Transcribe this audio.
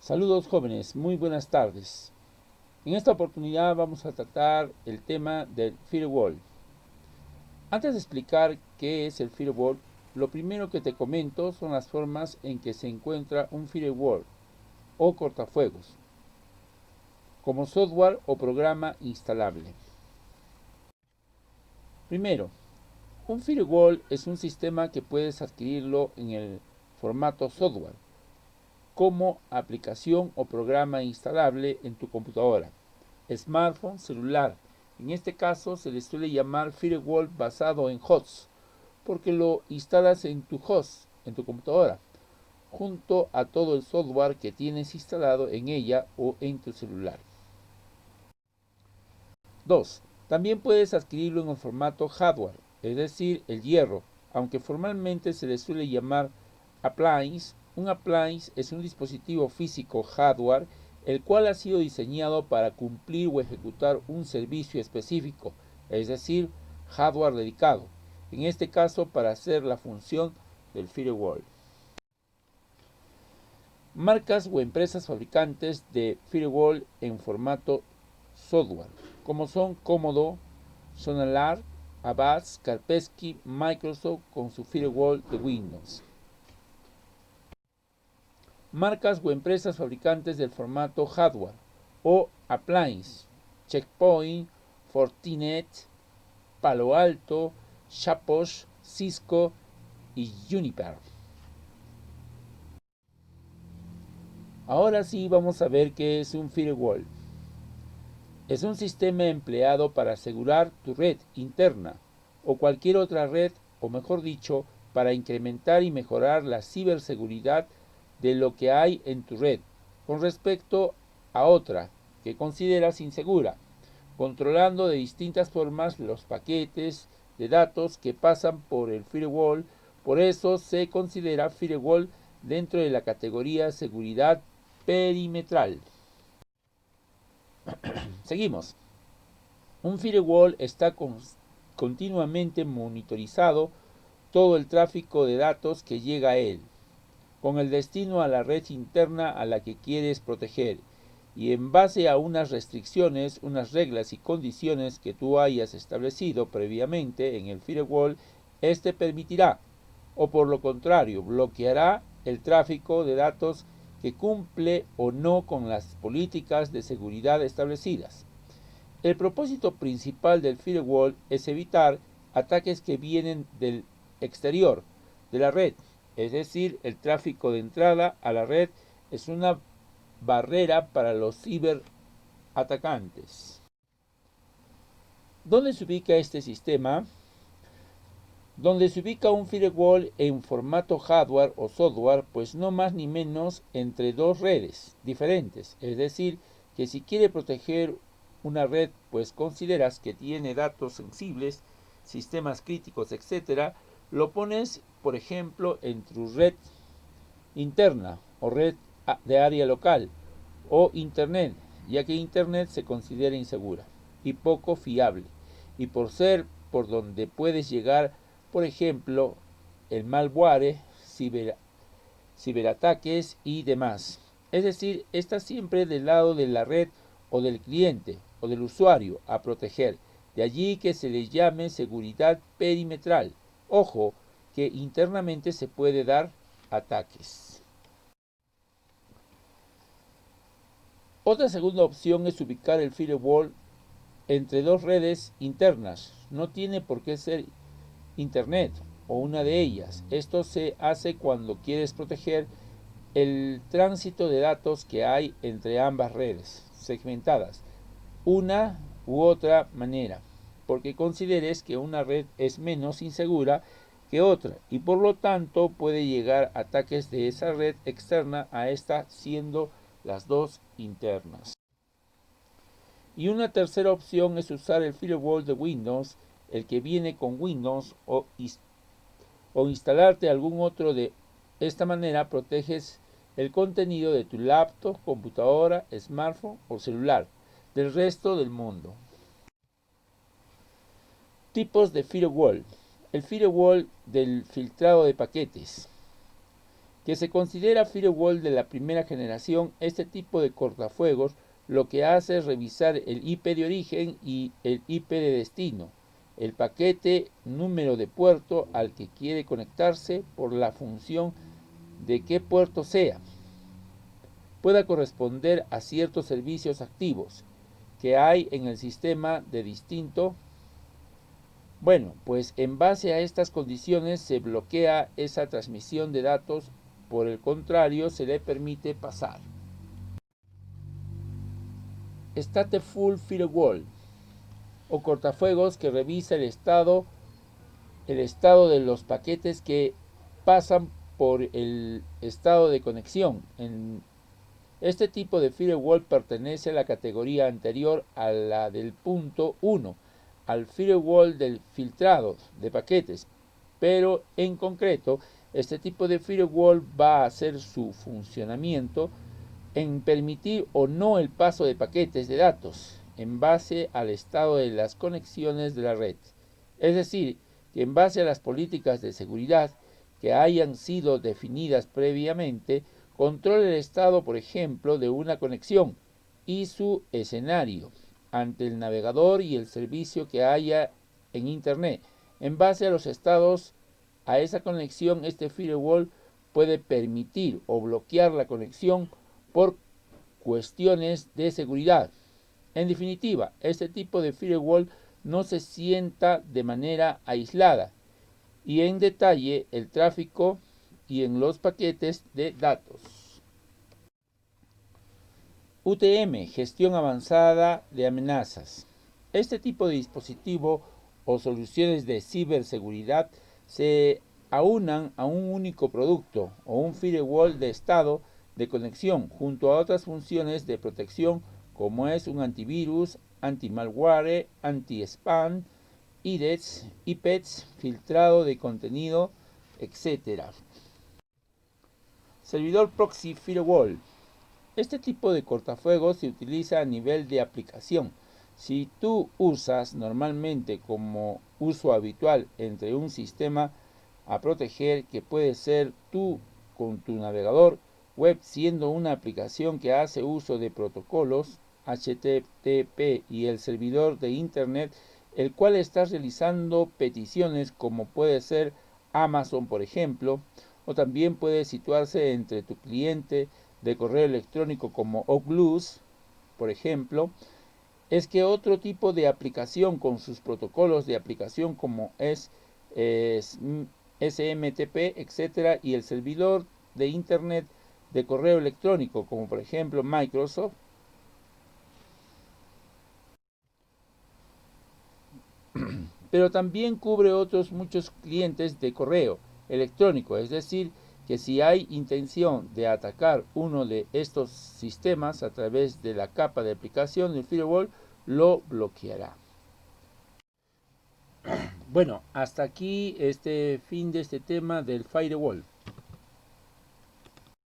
Saludos jóvenes, muy buenas tardes. En esta oportunidad vamos a tratar el tema del firewall. Antes de explicar qué es el firewall, lo primero que te comento son las formas en que se encuentra un firewall o cortafuegos, como software o programa instalable. Primero, un firewall es un sistema que puedes adquirirlo en el formato software, como aplicación o programa instalable en tu computadora, smartphone, celular. En este caso se le suele llamar firewall basado en hosts, porque lo instalas en tu host, en tu computadora, junto a todo el software que tienes instalado en ella o en tu celular. 2. También puedes adquirirlo en el formato hardware, es decir, el hierro, aunque formalmente se le suele llamar appliance. Un appliance es un dispositivo físico hardware el cual ha sido diseñado para cumplir o ejecutar un servicio específico, es decir, hardware dedicado, en este caso para hacer la función del firewall. Marcas o empresas fabricantes de firewall en formato software, como son Commodore, Sonalar, Avast, Kaspersky, Microsoft con su firewall de Windows. Marcas o empresas fabricantes del formato hardware o appliance, Checkpoint, Fortinet, Palo Alto, Shaposh, Cisco y Juniper. Ahora sí vamos a ver qué es un firewall. Es un sistema empleado para asegurar tu red interna o cualquier otra red, o mejor dicho, para incrementar y mejorar la ciberseguridad de lo que hay en tu red con respecto a otra que consideras insegura, controlando de distintas formas los paquetes de datos que pasan por el firewall. Por eso se considera firewall dentro de la categoría seguridad perimetral. Seguimos. Un firewall está continuamente monitorizado todo el tráfico de datos que llega a él, con el destino a la red interna a la que quieres proteger, y en base a unas restricciones, unas reglas y condiciones que tú hayas establecido previamente en el firewall, este permitirá, o por lo contrario, bloqueará el tráfico de datos que cumple o no con las políticas de seguridad establecidas. El propósito principal del firewall es evitar ataques que vienen del exterior de la red, es decir, el tráfico de entrada a la red es una barrera para los ciberatacantes. ¿Dónde se ubica este sistema? Donde se ubica un firewall en formato hardware o software, pues no más ni menos entre dos redes diferentes. Es decir, que si quiere proteger una red, pues consideras que tiene datos sensibles, sistemas críticos, etcétera, lo pones, por ejemplo, en tu red interna o red de área local o internet, ya que internet se considera insegura y poco fiable, y por ser por donde puedes llegar, por ejemplo, el malware, ciberataques y demás. Es decir, está siempre del lado de la red o del cliente o del usuario a proteger. De allí que se le llame seguridad perimetral. Ojo, que internamente se puede dar ataques. Otra segunda opción es ubicar el firewall entre dos redes internas. No tiene por qué ser Internet o una de ellas. Esto se hace cuando quieres proteger el tránsito de datos que hay entre ambas redes segmentadas, una u otra manera, porque consideres que una red es menos insegura que otra y por lo tanto puede llegar ataques de esa red externa a esta siendo las dos internas. Y una tercera opción es usar el firewall de Windows, el que viene con Windows o instalarte algún otro. De esta manera proteges el contenido de tu laptop, computadora, smartphone o celular del resto del mundo. Tipos de firewall. El firewall del filtrado de paquetes. que se considera firewall de la primera generación. Este tipo de cortafuegos lo que hace es revisar el IP de origen y el IP de destino, el paquete número de puerto al que quiere conectarse por la función de qué puerto sea, pueda corresponder a ciertos servicios activos que hay en el sistema de distinto. Bueno, pues en base a estas condiciones se bloquea esa transmisión de datos, por el contrario se le permite pasar. Stateful Firewall o cortafuegos que revisa el estado de los paquetes que pasan por el estado de conexión. Este tipo de firewall pertenece a la categoría anterior a la del punto 1, al firewall del filtrado de paquetes, pero en concreto este tipo de firewall va a hacer su funcionamiento en permitir o no el paso de paquetes de datos en base al estado de las conexiones de la red. Es decir, que en base a las políticas de seguridad que hayan sido definidas previamente, controla el estado, por ejemplo, de una conexión y su escenario ante el navegador y el servicio que haya en Internet. En base a los estados a esa conexión, este firewall puede permitir o bloquear la conexión por cuestiones de seguridad. En definitiva, este tipo de firewall no se sienta de manera aislada y en detalle el tráfico y en los paquetes de datos. UTM, gestión avanzada de amenazas. Este tipo de dispositivo o soluciones de ciberseguridad se aunan a un único producto o un firewall de estado de conexión junto a otras funciones de protección como es un antivirus, anti-malware, anti-spam, IDES, IPETS, filtrado de contenido, etc. Servidor Proxy Firewall. Este tipo de cortafuegos se utiliza a nivel de aplicación. Si tú usas normalmente como uso habitual entre un sistema a proteger que puede ser tú con tu navegador web, siendo una aplicación que hace uso de protocolos HTTP y el servidor de Internet, el cual estás realizando peticiones como puede ser Amazon, por ejemplo, o también puede situarse entre tu cliente de correo electrónico como Oculus, por ejemplo, es que otro tipo de aplicación con sus protocolos de aplicación como es SMTP, etcétera, y el servidor de Internet de correo electrónico como por ejemplo Microsoft, pero también cubre otros muchos clientes de correo electrónico, es decir, que si hay intención de atacar uno de estos sistemas a través de la capa de aplicación del firewall, lo bloqueará. Bueno, hasta aquí este fin de este tema del firewall.